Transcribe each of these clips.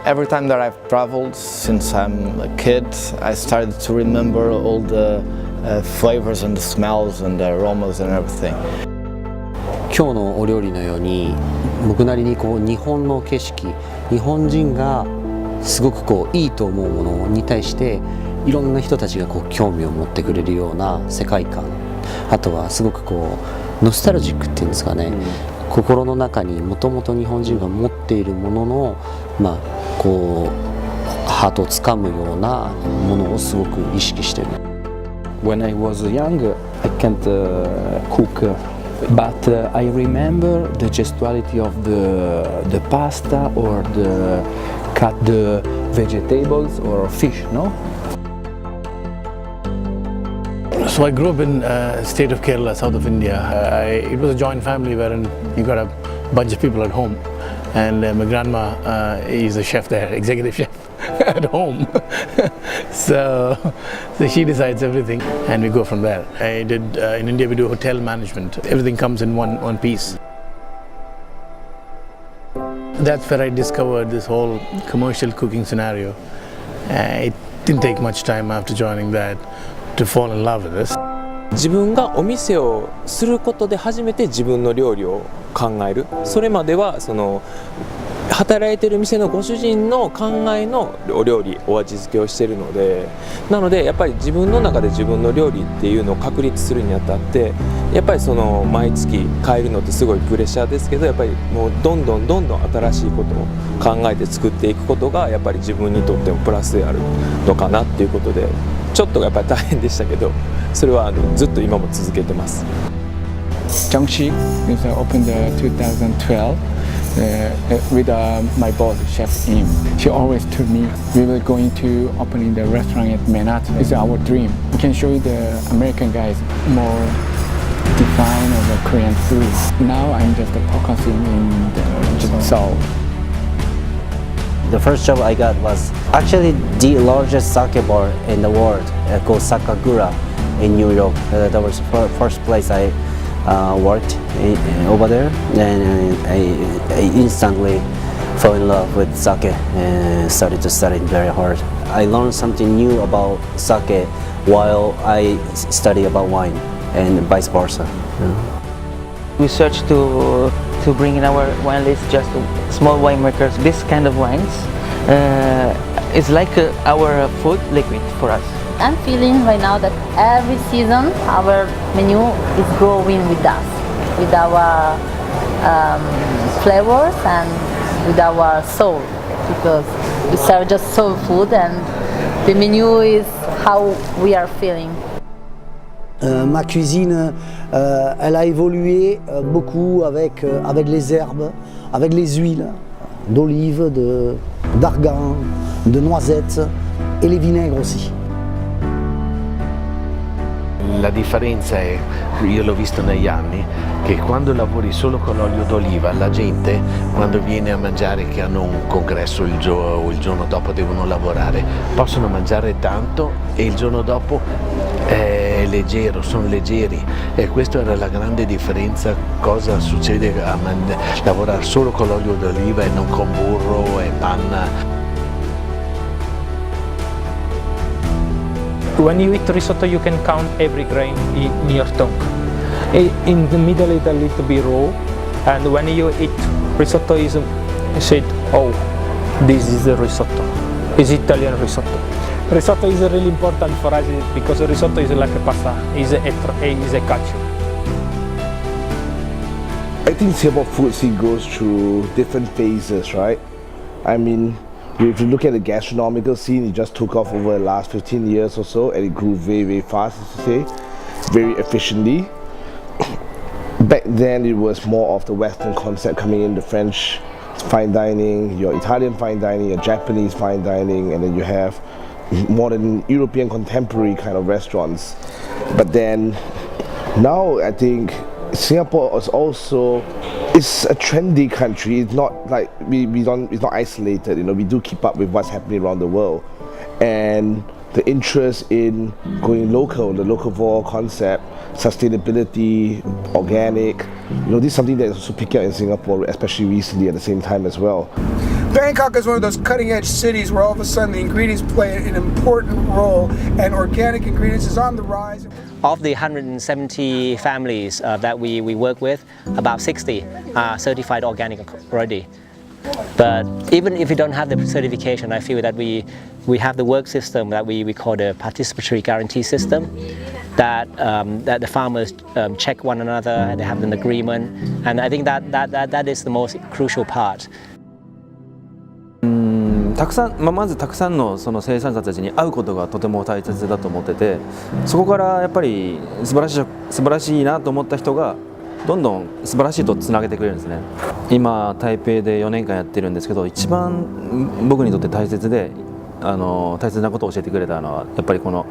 Every time that I've traveled since I'm a kid, I started to remember all the flavors and the smells and the aromas and everything. 今日のお料理のように僕なりにこう日本の景色、日本人がすごくこういいと思うものに対していろんな人たちがこう興味を持ってくれるような世界観、あとはすごくこうノスタルジックっていうんですかね、心の中にもともと日本人が持っているもののこうハートをつかむようなものをすごく意識してる。When I was young, I can't cook, but I remember the gestuality of the pasta or the cut the vegetables or fish, no? So I grew up in state of Kerala, south of India. It was a joint family wherein you got a bunch of people at home, and my grandma is a chef there, executive chef at home. so she decides everything, and we go from there. I did in India we do hotel management. Everything comes in one piece. That's where I discovered this whole commercial cooking scenario. It didn't take much time after joining that to fall in love with this. 自分がお店をすることで初めて自分の料理を考える。それまではその働いてる店のご主人の考えのお料理、お味付けをしているので、なのでやっぱり自分の中で自分の料理っていうのを確立するにあたって、やっぱりその毎月変えるのってすごいプレッシャーですけど、やっぱりもうどんどん新しいことを考えて作っていくことがやっぱり自分にとってもプラスであるのかなっていうことで、ちょっとやっぱり大変でしたけど、それはずっと今も続けてます。Jiangxi is opened 2012 with my boss, Chef Im. She always told me we were going to opening the restaurant at Manhattan. It's our dream. We can show you the American guys more define of the Korean food. Now I'm just focusing in the Seoul. The first job I got was actually the largest sake bar in the world, called Sakagura in New York. That was the first place I worked over there, and I instantly fell in love with sake and started to study very hard. I learned something new about sake while I study about wine and vice versa. We search to bring in our wine list just small winemakers. This kind of wines is like our food liquid for us. I'm feeling right now that every season our menu is growing with us, with our flavors and with our soul, because we serve just soul food and the menu is how we are feeling. Ma cuisine, elle a évolué beaucoup avec les herbes, avec les huiles d'olive, d'argan, de noisettes et les vinaigres aussi. La differenza è, io l'ho visto negli anni, che quando lavori solo con l'olio d'oliva, la gente quando viene a mangiare, che hanno un congresso il giorno dopo devono lavorare, possono mangiare tanto e il giorno dopo è leggero, sono leggeri, e questa era la grande differenza. Cosa succede a lavorare solo con l'olio d'oliva e non con burro e panna. When you eat risotto, you can count every grain in your tongue. In the middle, it's a little bit raw, and when you eat risotto, you said, "Oh, this is the risotto. It's Italian risotto." Risotto is really important for us because risotto is like a pasta, is a calcio. I think Singapore food scene goes through different phases, right? I mean, if you look at the gastronomical scene, it just took off over the last 15 years or so, and it grew very, very fast, as to say, very efficiently. Back then, it was more of the Western concept coming in, the French fine dining, your Italian fine dining, your Japanese fine dining, and then you have modern European contemporary kind of restaurants. But then, now I think Singapore is also, it's a trendy country. It's not like it's not isolated. You know, we do keep up with what's happening around the world, and the interest in going local, the locavore concept, sustainability, organic. You know, this is something that is also picking up in Singapore, especially recently at the same time as well. Bangkok is one of those cutting-edge cities where all of a sudden the ingredients play an important role, and organic ingredients is on the rise. Of the 170 families that we work with, about 60 are certified organic already. But even if we don't have the certification, I feel that we have the work system that we call the participatory guarantee system, that the farmers check one another, they have an agreement, and I think that is the most crucial part. まずたくさんのその生産者たちに会うことがとても大切だと思ってて、そこからやっぱり素晴らしいなと思った人がどんどん素晴らしいとつなげてくれるんですね。今台北で4年間やってるんですけど、一番僕にとって大切で大切なことを教えてくれたのはやっぱりこの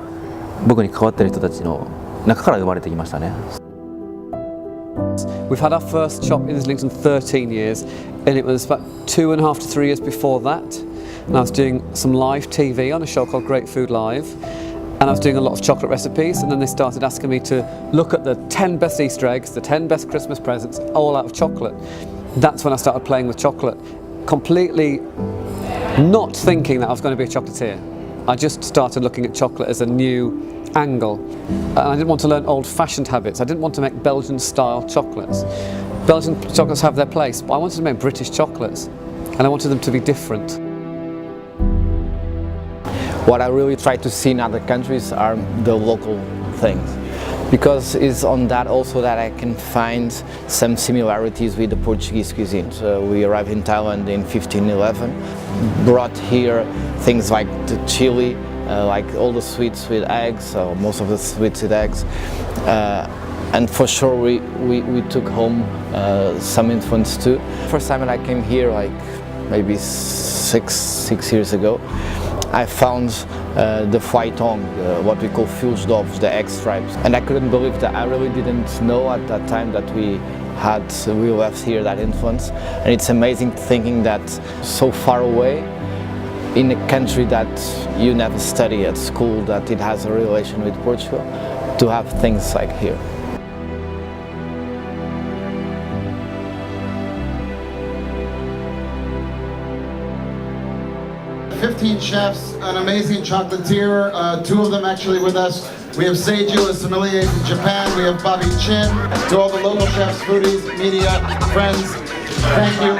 僕に関わってる人たちの中から生まれてきましたね。We've had our first shop in Islington 13 years, and it was about 2.5 to 3 years before that. And I was doing some live TV on a show called Great Food Live, and I was doing a lot of chocolate recipes, and then they started asking me to look at the 10 best Easter eggs, the 10 best Christmas presents, all out of chocolate. That's when I started playing with chocolate, completely not thinking that I was going to be a chocolatier. I just started looking at chocolate as a new angle, and I didn't want to learn old-fashioned habits. I didn't want to make Belgian-style chocolates. Belgian chocolates have their place, but I wanted to make British chocolates, and I wanted them to be different. What I really try to see in other countries are the local things, because it's on that also that I can find some similarities with the Portuguese cuisine. So we arrived in Thailand in 1511, brought here things like the chili, like all the sweets with eggs, or most of the sweets with eggs, and for sure we took home some influence too. First time that I came here, like maybe six years ago, I found the flytong, what we call filsdovs, the egg stripes, and I couldn't believe that. I really didn't know at that time that we left here that influence, and it's amazing thinking that so far away in a country that you never study at school, that it has a relation with Portugal, to have things like here. 15 chefs, an amazing chocolatier, 2 of them actually with us. We have Seiju, a sommelier from Japan. We have Bobby Chin. To all the local chefs, foodies, media, friends, thank you.